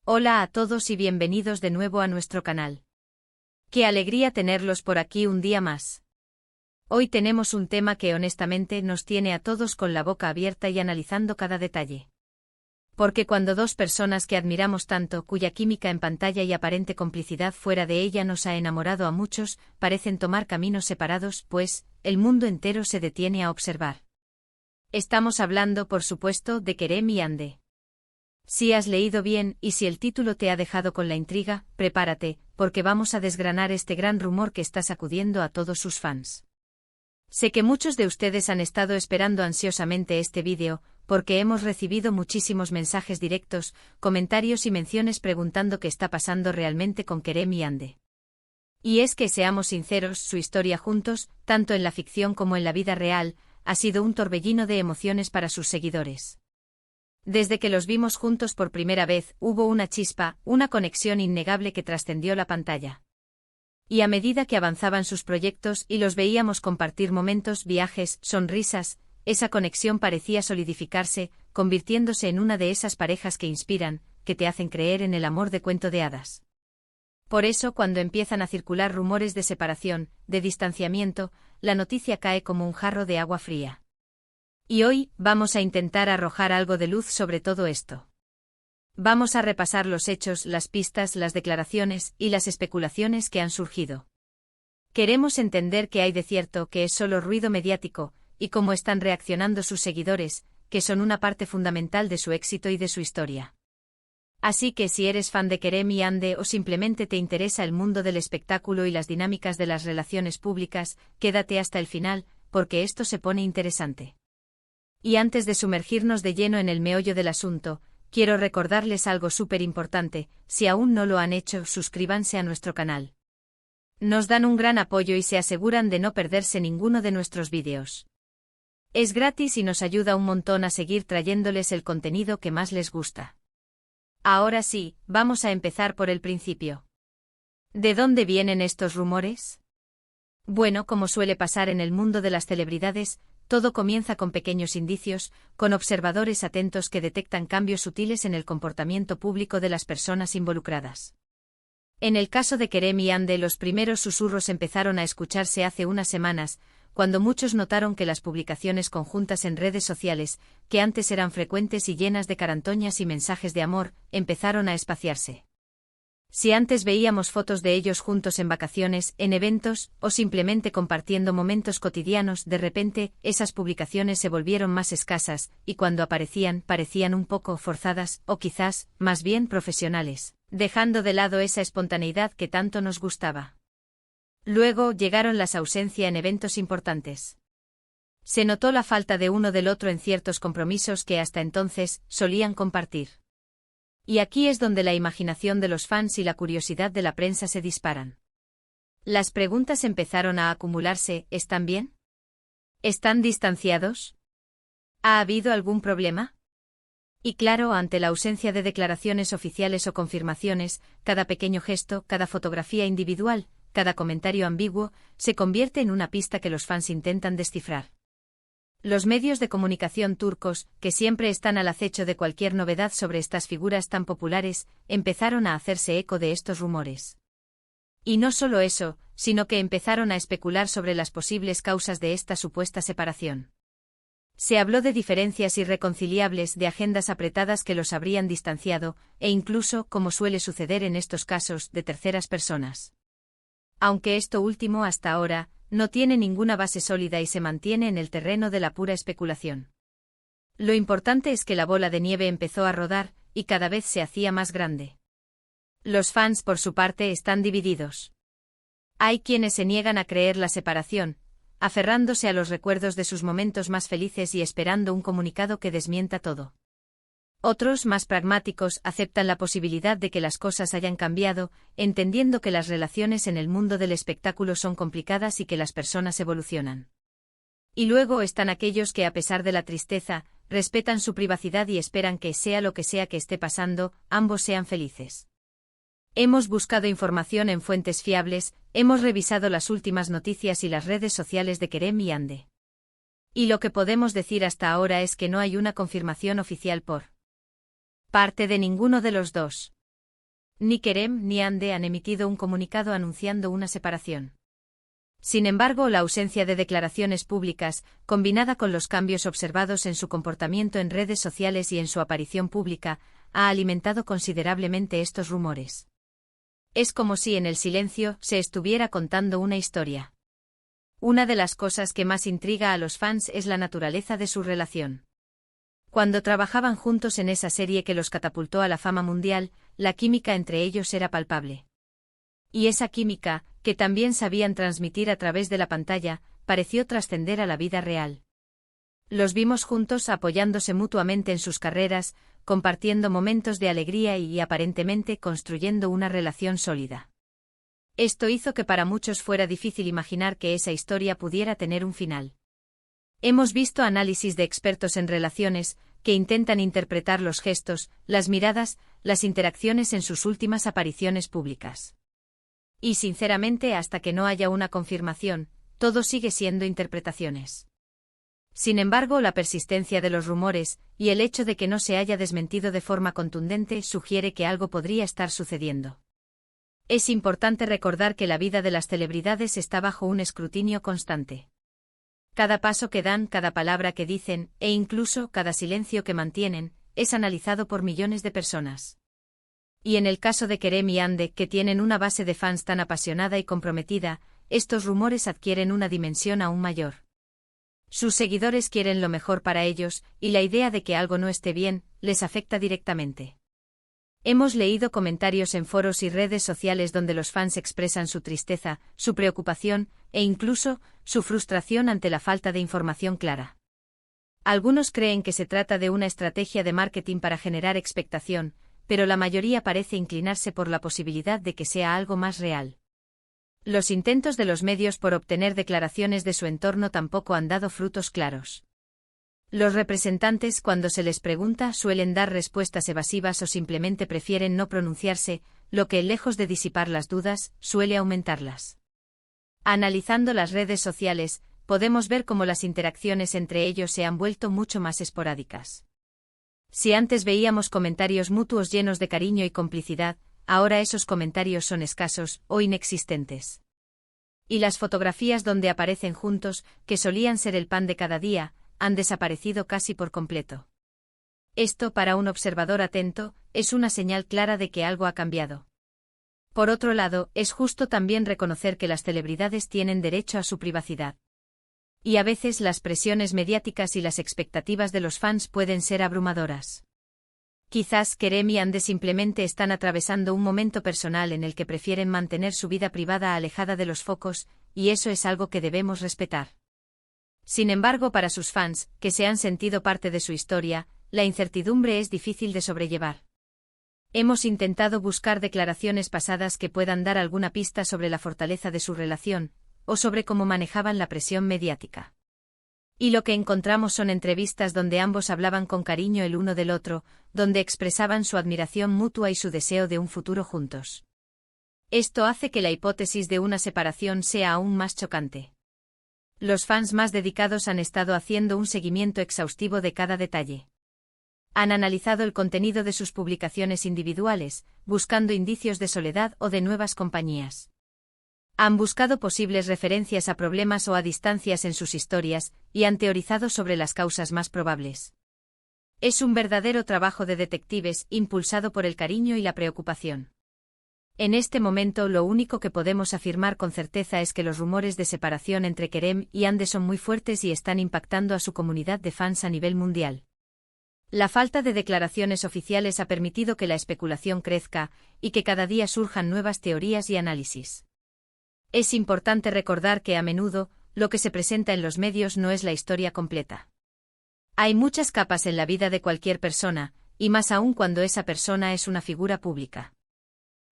Hola a todos y bienvenidos de nuevo a nuestro canal. Qué alegría tenerlos por aquí un día más. Hoy tenemos un tema que honestamente nos tiene a todos con la boca abierta y analizando cada detalle. Porque cuando dos personas que admiramos tanto, cuya química en pantalla y aparente complicidad fuera de ella nos ha enamorado a muchos, parecen tomar caminos separados, pues, el mundo entero se detiene a observar. Estamos hablando, por supuesto, de Kerem y Ande. Si has leído bien y si el título te ha dejado con la intriga, prepárate, porque vamos a desgranar este gran rumor que está sacudiendo a todos sus fans. Sé que muchos de ustedes han estado esperando ansiosamente este vídeo, porque hemos recibido muchísimos mensajes directos, comentarios y menciones preguntando qué está pasando realmente con Kerem y Ande. Y es que, seamos sinceros, su historia juntos, tanto en la ficción como en la vida real, ha sido un torbellino de emociones para sus seguidores. Desde que los vimos juntos por primera vez, hubo una chispa, una conexión innegable que trascendió la pantalla. Y a medida que avanzaban sus proyectos y los veíamos compartir momentos, viajes, sonrisas, esa conexión parecía solidificarse, convirtiéndose en una de esas parejas que inspiran, que te hacen creer en el amor de cuento de hadas. Por eso, cuando empiezan a circular rumores de separación, de distanciamiento, la noticia cae como un jarro de agua fría. Y hoy, vamos a intentar arrojar algo de luz sobre todo esto. Vamos a repasar los hechos, las pistas, las declaraciones y las especulaciones que han surgido. Queremos entender qué hay de cierto, que es solo ruido mediático, y cómo están reaccionando sus seguidores, que son una parte fundamental de su éxito y de su historia. Así que si eres fan de Kerem y Ande o simplemente te interesa el mundo del espectáculo y las dinámicas de las relaciones públicas, quédate hasta el final, porque esto se pone interesante. Y antes de sumergirnos de lleno en el meollo del asunto, quiero recordarles algo súper importante: si aún no lo han hecho, suscríbanse a nuestro canal. Nos dan un gran apoyo y se aseguran de no perderse ninguno de nuestros vídeos. Es gratis y nos ayuda un montón a seguir trayéndoles el contenido que más les gusta. Ahora sí, vamos a empezar por el principio. ¿De dónde vienen estos rumores? Bueno, como suele pasar en el mundo de las celebridades, todo comienza con pequeños indicios, con observadores atentos que detectan cambios sutiles en el comportamiento público de las personas involucradas. En el caso de Kerem y Ande, los primeros susurros empezaron a escucharse hace unas semanas, cuando muchos notaron que las publicaciones conjuntas en redes sociales, que antes eran frecuentes y llenas de carantoñas y mensajes de amor, empezaron a espaciarse. Si antes veíamos fotos de ellos juntos en vacaciones, en eventos, o simplemente compartiendo momentos cotidianos, de repente, esas publicaciones se volvieron más escasas, y cuando aparecían, parecían un poco forzadas, o quizás, más bien profesionales, dejando de lado esa espontaneidad que tanto nos gustaba. Luego llegaron las ausencias en eventos importantes. Se notó la falta de uno del otro en ciertos compromisos que hasta entonces solían compartir. Y aquí es donde la imaginación de los fans y la curiosidad de la prensa se disparan. Las preguntas empezaron a acumularse: ¿están bien? ¿Están distanciados? ¿Ha habido algún problema? Y claro, ante la ausencia de declaraciones oficiales o confirmaciones, cada pequeño gesto, cada fotografía individual, cada comentario ambiguo, se convierte en una pista que los fans intentan descifrar. Los medios de comunicación turcos, que siempre están al acecho de cualquier novedad sobre estas figuras tan populares, empezaron a hacerse eco de estos rumores. Y no solo eso, sino que empezaron a especular sobre las posibles causas de esta supuesta separación. Se habló de diferencias irreconciliables, de agendas apretadas que los habrían distanciado, e incluso, como suele suceder en estos casos, de terceras personas. Aunque esto último hasta ahora no tiene ninguna base sólida y se mantiene en el terreno de la pura especulación. Lo importante es que la bola de nieve empezó a rodar, y cada vez se hacía más grande. Los fans, por su parte, están divididos. Hay quienes se niegan a creer la separación, aferrándose a los recuerdos de sus momentos más felices y esperando un comunicado que desmienta todo. Otros, más pragmáticos, aceptan la posibilidad de que las cosas hayan cambiado, entendiendo que las relaciones en el mundo del espectáculo son complicadas y que las personas evolucionan. Y luego están aquellos que, a pesar de la tristeza, respetan su privacidad y esperan que, sea lo que sea que esté pasando, ambos sean felices. Hemos buscado información en fuentes fiables, hemos revisado las últimas noticias y las redes sociales de Kerem y Ande. Y lo que podemos decir hasta ahora es que no hay una confirmación oficial por parte de ninguno de los dos. Ni Kerem ni Hande han emitido un comunicado anunciando una separación. Sin embargo, la ausencia de declaraciones públicas, combinada con los cambios observados en su comportamiento en redes sociales y en su aparición pública, ha alimentado considerablemente estos rumores. Es como si en el silencio se estuviera contando una historia. Una de las cosas que más intriga a los fans es la naturaleza de su relación. Cuando trabajaban juntos en esa serie que los catapultó a la fama mundial, la química entre ellos era palpable. Y esa química, que también sabían transmitir a través de la pantalla, pareció trascender a la vida real. Los vimos juntos apoyándose mutuamente en sus carreras, compartiendo momentos de alegría y aparentemente construyendo una relación sólida. Esto hizo que para muchos fuera difícil imaginar que esa historia pudiera tener un final. Hemos visto análisis de expertos en relaciones, que intentan interpretar los gestos, las miradas, las interacciones en sus últimas apariciones públicas. Y sinceramente, hasta que no haya una confirmación, todo sigue siendo interpretaciones. Sin embargo, la persistencia de los rumores, y el hecho de que no se haya desmentido de forma contundente, sugiere que algo podría estar sucediendo. Es importante recordar que la vida de las celebridades está bajo un escrutinio constante. Cada paso que dan, cada palabra que dicen, e incluso cada silencio que mantienen, es analizado por millones de personas. Y en el caso de Kerem y Hande, que tienen una base de fans tan apasionada y comprometida, estos rumores adquieren una dimensión aún mayor. Sus seguidores quieren lo mejor para ellos, y la idea de que algo no esté bien, les afecta directamente. Hemos leído comentarios en foros y redes sociales donde los fans expresan su tristeza, su preocupación, e incluso, su frustración ante la falta de información clara. Algunos creen que se trata de una estrategia de marketing para generar expectación, pero la mayoría parece inclinarse por la posibilidad de que sea algo más real. Los intentos de los medios por obtener declaraciones de su entorno tampoco han dado frutos claros. Los representantes, cuando se les pregunta, suelen dar respuestas evasivas o simplemente prefieren no pronunciarse, lo que, lejos de disipar las dudas, suele aumentarlas. Analizando las redes sociales, podemos ver cómo las interacciones entre ellos se han vuelto mucho más esporádicas. Si antes veíamos comentarios mutuos llenos de cariño y complicidad, ahora esos comentarios son escasos o inexistentes. Y las fotografías donde aparecen juntos, que solían ser el pan de cada día, han desaparecido casi por completo. Esto, para un observador atento, es una señal clara de que algo ha cambiado. Por otro lado, es justo también reconocer que las celebridades tienen derecho a su privacidad. Y a veces las presiones mediáticas y las expectativas de los fans pueden ser abrumadoras. Quizás Kerem y Hande simplemente están atravesando un momento personal en el que prefieren mantener su vida privada alejada de los focos, y eso es algo que debemos respetar. Sin embargo, para sus fans, que se han sentido parte de su historia, la incertidumbre es difícil de sobrellevar. Hemos intentado buscar declaraciones pasadas que puedan dar alguna pista sobre la fortaleza de su relación, o sobre cómo manejaban la presión mediática. Y lo que encontramos son entrevistas donde ambos hablaban con cariño el uno del otro, donde expresaban su admiración mutua y su deseo de un futuro juntos. Esto hace que la hipótesis de una separación sea aún más chocante. Los fans más dedicados han estado haciendo un seguimiento exhaustivo de cada detalle. Han analizado el contenido de sus publicaciones individuales, buscando indicios de soledad o de nuevas compañías. Han buscado posibles referencias a problemas o a distancias en sus historias, y han teorizado sobre las causas más probables. Es un verdadero trabajo de detectives, impulsado por el cariño y la preocupación. En este momento, lo único que podemos afirmar con certeza es que los rumores de separación entre Kerem y Hande son muy fuertes y están impactando a su comunidad de fans a nivel mundial. La falta de declaraciones oficiales ha permitido que la especulación crezca, y que cada día surjan nuevas teorías y análisis. Es importante recordar que a menudo, lo que se presenta en los medios no es la historia completa. Hay muchas capas en la vida de cualquier persona, y más aún cuando esa persona es una figura pública.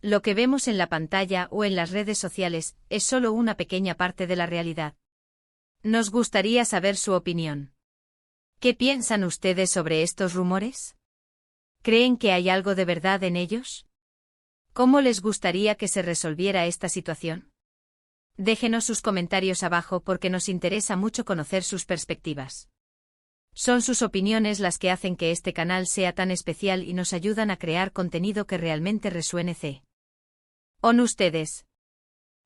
Lo que vemos en la pantalla o en las redes sociales es solo una pequeña parte de la realidad. Nos gustaría saber su opinión. ¿Qué piensan ustedes sobre estos rumores? ¿Creen que hay algo de verdad en ellos? ¿Cómo les gustaría que se resolviera esta situación? Déjenos sus comentarios abajo porque nos interesa mucho conocer sus perspectivas. Son sus opiniones las que hacen que este canal sea tan especial y nos ayudan a crear contenido que realmente resuene con ustedes.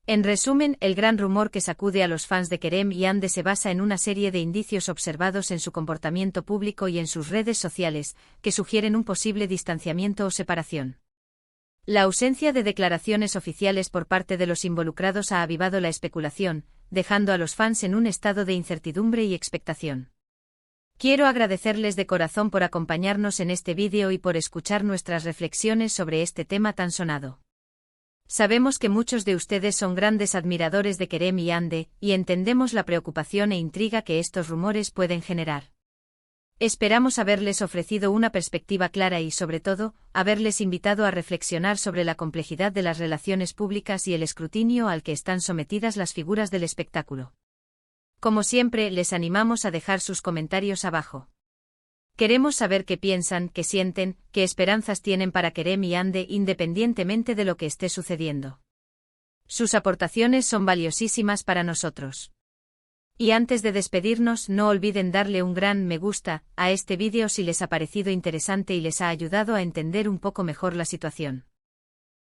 En resumen, el gran rumor que sacude a los fans de Kerem y Hande se basa en una serie de indicios observados en su comportamiento público y en sus redes sociales, que sugieren un posible distanciamiento o separación. La ausencia de declaraciones oficiales por parte de los involucrados ha avivado la especulación, dejando a los fans en un estado de incertidumbre y expectación. Quiero agradecerles de corazón por acompañarnos en este vídeo y por escuchar nuestras reflexiones sobre este tema tan sonado. Sabemos que muchos de ustedes son grandes admiradores de Kerem y Hande, y entendemos la preocupación e intriga que estos rumores pueden generar. Esperamos haberles ofrecido una perspectiva clara y, sobre todo, haberles invitado a reflexionar sobre la complejidad de las relaciones públicas y el escrutinio al que están sometidas las figuras del espectáculo. Como siempre, les animamos a dejar sus comentarios abajo. Queremos saber qué piensan, qué sienten, qué esperanzas tienen para Kerem y Hande independientemente de lo que esté sucediendo. Sus aportaciones son valiosísimas para nosotros. Y antes de despedirnos, no olviden darle un gran me gusta a este vídeo si les ha parecido interesante y les ha ayudado a entender un poco mejor la situación.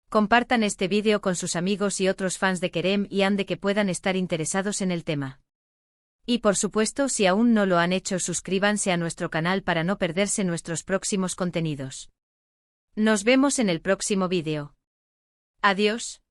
Compartan este vídeo con sus amigos y otros fans de Kerem y Hande que puedan estar interesados en el tema. Y por supuesto, si aún no lo han hecho, suscríbanse a nuestro canal para no perderse nuestros próximos contenidos. Nos vemos en el próximo vídeo. Adiós.